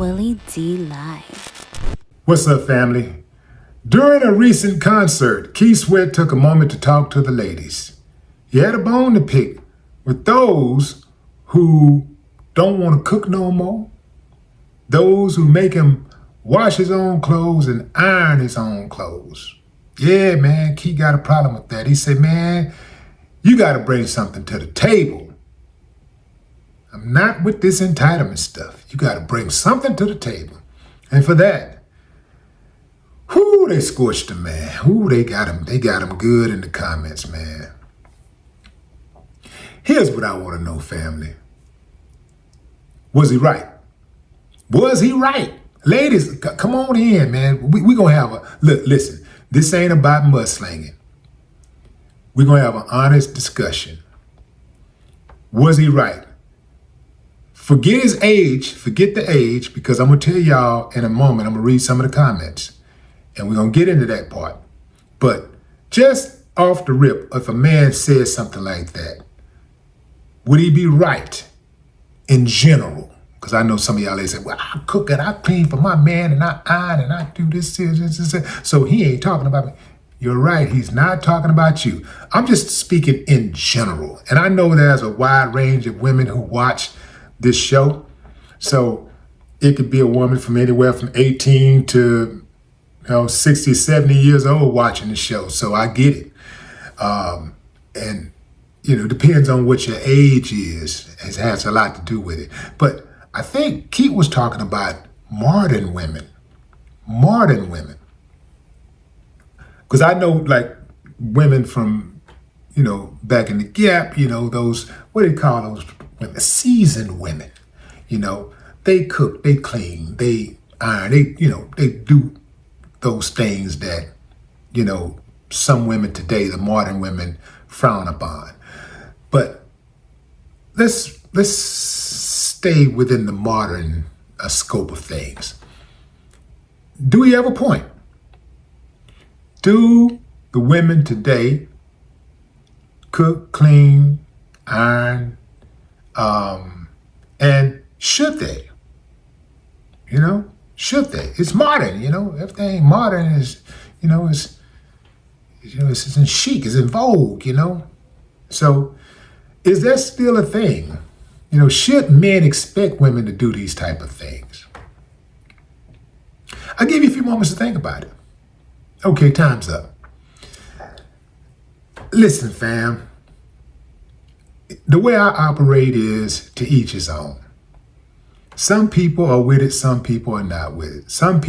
Willie D Live. What's up, family? During a recent concert, Keith Sweat took a moment to talk to the ladies. He had a bone to pick with those who don't want to cook no more, those who make him wash his own clothes and iron his own clothes. Yeah, man, Keith got a problem with that. He said, man, you got to bring something to the table. I'm not with this entitlement stuff. You got to bring something to the table. And for that, they scorched him, man. They got him good in the comments, man. Here's what I want to know, family. Was he right? Was he right? Ladies, come on in, man. We going to have listen, this ain't about mudslinging. We're going to have an honest discussion. Was he right? Forget his age, forget the age, because I'm going to tell y'all in a moment, I'm going to read some of the comments, and we're going to get into that part. But just off the rip, if a man says something like that, would he be right in general? Because I know some of y'all, they say, well, I cook and I clean for my man, and I iron, and I do this. So he ain't talking about me. You're right, he's not talking about you. I'm just speaking in general. And I know there's a wide range of women who watch this show. So it could be a woman from anywhere from 18 to 60, 70 years old watching the show. So I get it. And depends on what your age is. It has a lot to do with it. But I think Keith was talking about modern women. Modern women. Because I know like women from, back in the gap, those, what do they call those women? Seasoned women. They cook, they clean, they iron, they do those things that, some women today, the modern women, frown upon. But let's stay within the modern scope of things. Do we have a point? Do the women today cook, clean, iron, and should they? Should they? It's modern, everything modern is, it's in chic, it's in vogue, So is that still a thing? Should men expect women to do these type of things? I'll give you a few moments to think about it. Okay, time's up. Listen, fam. The way I operate is to each his own. Some people are with it, some people are not with it. Some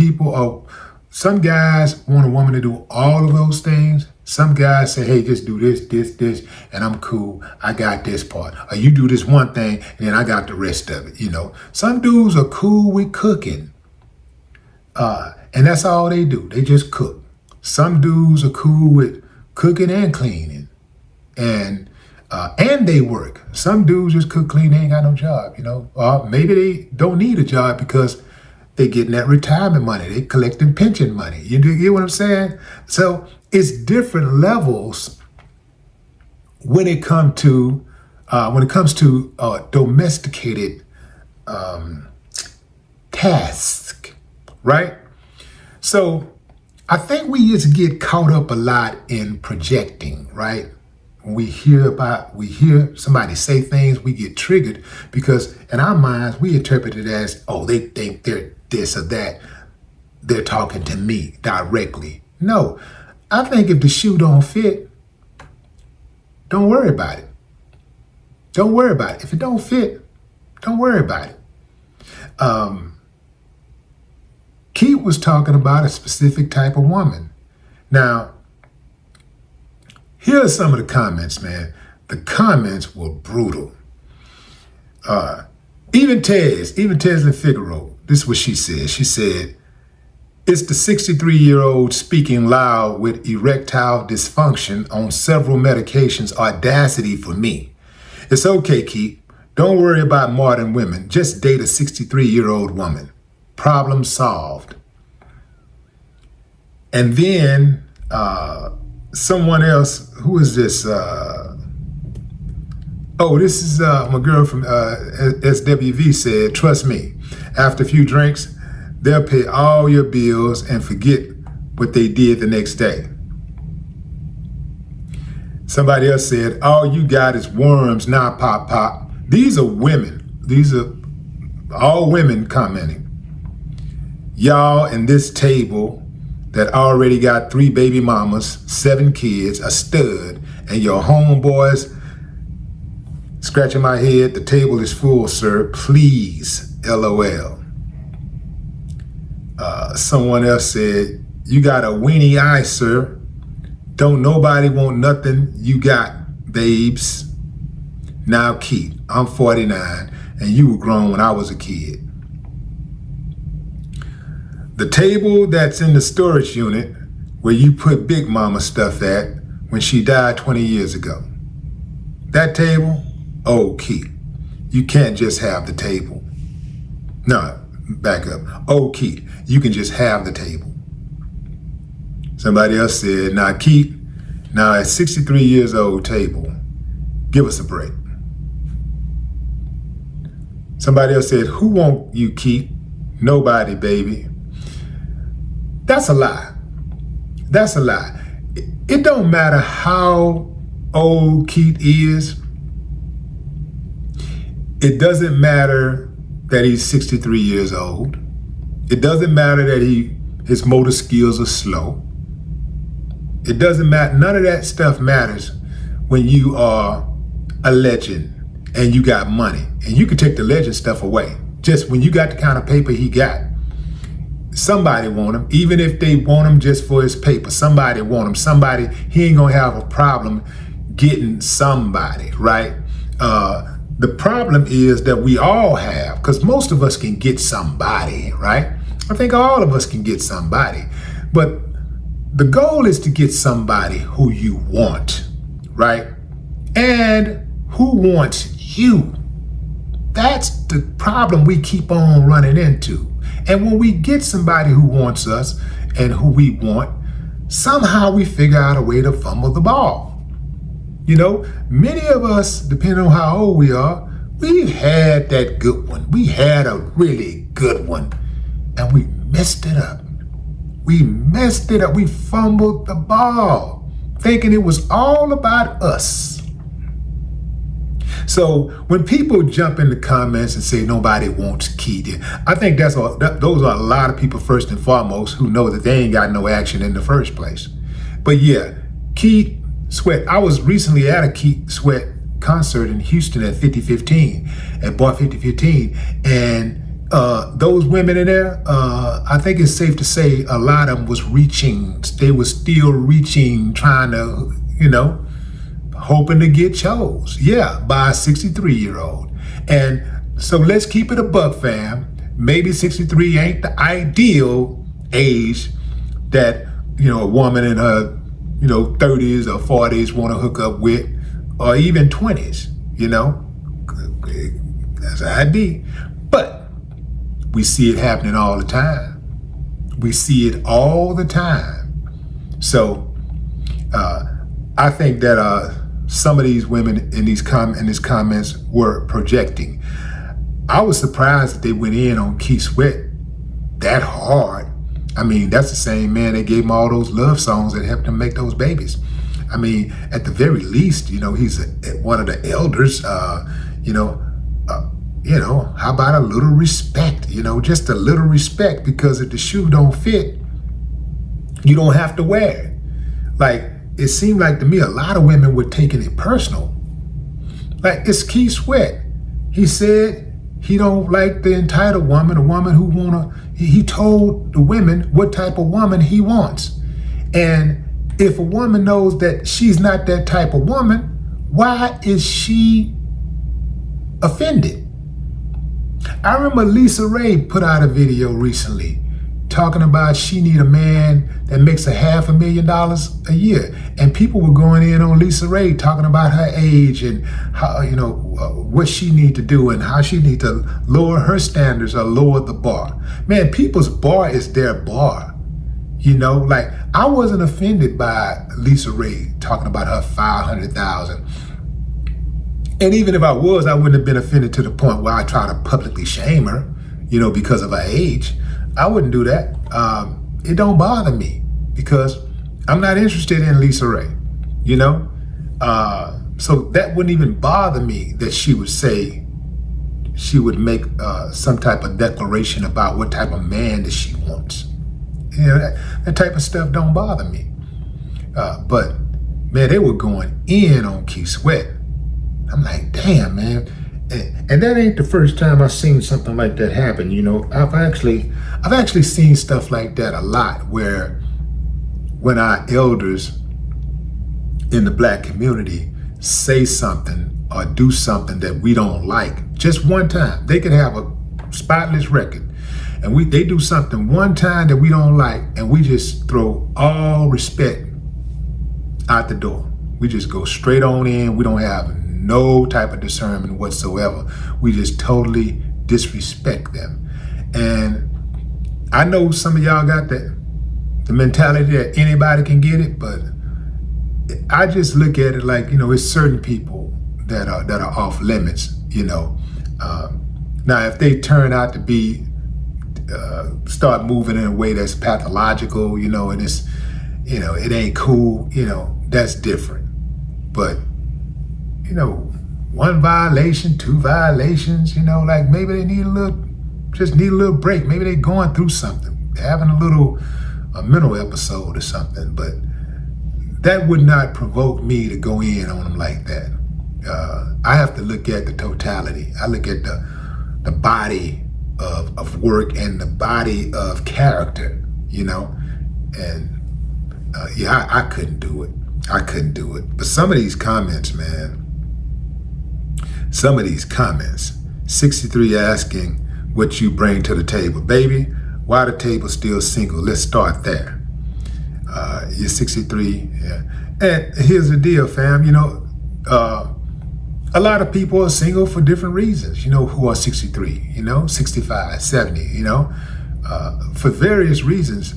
guys want a woman to do all of those things. Some guys say, hey, just do this, and I'm cool. I got this part. Or you do this one thing, and then I got the rest of it, Some dudes are cool with cooking. And that's all they do. They just cook. Some dudes are cool with cooking and cleaning. And they work. Some dudes just cook, clean, they ain't got no job, Or maybe they don't need a job because they getting that retirement money. They collecting pension money. You get what I'm saying? So it's different levels when it comes to domesticated tasks, right? So I think we just get caught up a lot in projecting, right? When we hear somebody say things, we get triggered because in our minds, we interpret it as, oh, they think they're this or that. They're talking to me directly. No, I think if the shoe don't fit, don't worry about it. Don't worry about it. If it don't fit, don't worry about it. Keith was talking about a specific type of woman. Now, here are some of the comments, man. The comments were brutal. Even Tez and Figaro, this is what she said. She said, it's the 63-year-old speaking loud with erectile dysfunction on several medications audacity for me. It's okay, Keith. Don't worry about modern women. Just date a 63-year-old woman. Problem solved. And then someone else, who is this? Oh, this is my girl from SWV said, trust me, after a few drinks, they'll pay all your bills and forget what they did the next day. Somebody else said, all you got is worms, not pop pop. These are women. These are all women commenting. Y'all in this table that already got 3 baby mamas, 7 kids, a stud, and your homeboys scratching my head. The table is full, sir. Please, LOL. Someone else said, you got a weenie eye, sir. Don't nobody want nothing you got, babes. Now, Keith, I'm 49, and you were grown when I was a kid. The table that's in the storage unit where you put Big Mama stuff at when she died 20 years ago. That table, oh, Keith, you can't just have the table. No, back up. Oh, Keith, you can just have the table. Somebody else said, now, Keith, now at 63 years old table, give us a break. Somebody else said, who want you, Keith? Nobody, baby. That's a lie. That's a lie. It don't matter how old Keith is. It doesn't matter that he's 63 years old. It doesn't matter that his motor skills are slow. It doesn't matter. None of that stuff matters when you are a legend and you got money. And you can take the legend stuff away. Just when you got the kind of paper he got, somebody want him, even if they want him just for his paper. Somebody want him. Somebody, he ain't gonna have a problem getting somebody, right? The problem is that we all have, because most of us can get somebody, right? I think all of us can get somebody. But the goal is to get somebody who you want, right? And who wants you. That's the problem we keep on running into. And when we get somebody who wants us and who we want, somehow we figure out a way to fumble the ball. You know, many of us, depending on how old we are, we've had that good one. We had a really good one and we messed it up. We messed it up. We fumbled the ball, thinking it was all about us. So when people jump in the comments and say nobody wants Keith, I think those are a lot of people first and foremost who know that they ain't got no action in the first place. But yeah, Keith Sweat. I was recently at a Keith Sweat concert in Houston at 5015, at Bar 5015, and those women in there, I think it's safe to say a lot of them was reaching. They were still reaching, trying to, hoping to get chose. Yeah, by a 63-year-old. And so let's keep it a buck, fam. Maybe 63 ain't the ideal age that, a woman in her, 30s or 40s want to hook up with, or even 20s, That's an idea. But we see it happening all the time. We see it all the time. So I think that some of these women in these comments were projecting. I was surprised that they went in on Keith Sweat that hard. I mean, that's the same man that gave him all those love songs that helped him make those babies. I mean, at the very least, he's one of the elders. How about a little respect? Just a little respect, because if the shoe don't fit, you don't have to wear it. Like, it seemed like to me a lot of women were taking it personal. Like, it's Keith Sweat. He said he don't like the entitled woman, a woman who he told the women what type of woman he wants. And if a woman knows that she's not that type of woman, why is she offended? I remember Lisa Ray put out a video recently talking about she need a man that makes $500,000 a year. And people were going in on Lisa Ray talking about her age and how, what she need to do and how she need to lower her standards or lower the bar. Man, people's bar is their bar. Like, I wasn't offended by Lisa Ray talking about her $500,000. And even if I was, I wouldn't have been offended to the point where I try to publicly shame her, because of her age. I wouldn't do that. It don't bother me because I'm not interested in Lisa Ray, So that wouldn't even bother me that she would make some type of declaration about what type of man that she wants. That type of stuff don't bother me. But man, they were going in on Keith Sweat. I'm like, damn, man. And that ain't the first time I've seen something like that happen. I've actually seen stuff like that a lot, where when our elders in the Black community say something or do something that we don't like, just one time, they could have a spotless record, and they do something one time that we don't like, and we just throw all respect out the door. We just go straight on in. We don't have no type of discernment whatsoever. We just totally disrespect them. And I know some of y'all got the mentality that anybody can get it, but I just look at it like, it's certain people that are off limits, Now, if they turn out to be, start moving in a way that's pathological, and it's, it ain't cool, that's different. But, one violation, two violations, like maybe they need a little break. Maybe they're going through something. They're having a mental episode or something. But that would not provoke me to go in on them like that. I have to look at the totality. I look at the body of work and the body of character, and I couldn't do it. I couldn't do it. But some of these comments, man, 63 asking what you bring to the table. Baby, why the table still single? Let's start there. You're 63, yeah. And here's the deal, fam, a lot of people are single for different reasons, who are 63, 65, 70, for various reasons,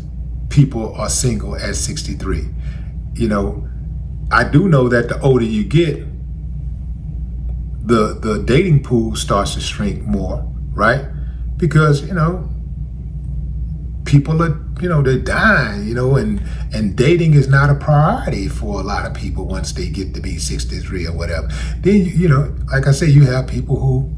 people are single at 63. I do know that the older you get, the dating pool starts to shrink more, right? Because, people are, they're dying, and dating is not a priority for a lot of people once they get to be 63 or whatever. Then, like I say, you have people who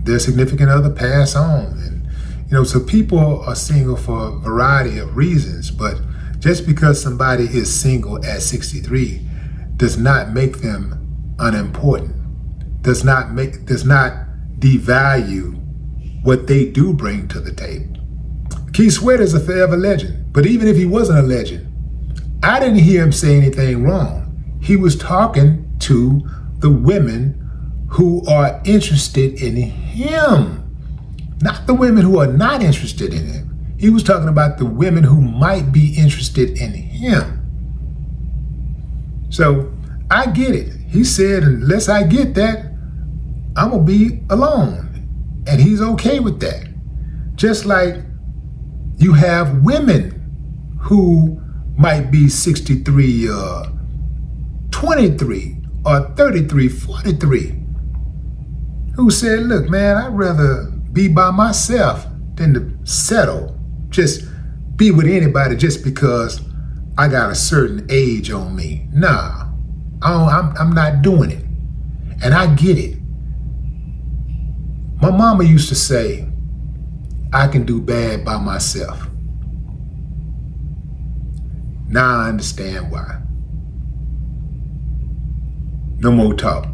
their significant other pass on. And, so people are single for a variety of reasons, but just because somebody is single at 63 does not make them unimportant, does not devalue what they do bring to the table. Keith Sweat is a forever legend, but even if he wasn't a legend, I didn't hear him say anything wrong. He was talking to the women who are interested in him, not the women who are not interested in him. He was talking about the women who might be interested in him. So I get it. He said, unless I get that, I'm going to be alone. And he's okay with that. Just like you have women who might be 63 or 23 or 33, 43, who said, look, man, I'd rather be by myself than to settle, just be with anybody just because I got a certain age on me. Nah, I'm not doing it. And I get it. My mama used to say, I can do bad by myself. Now I understand why. No more talk.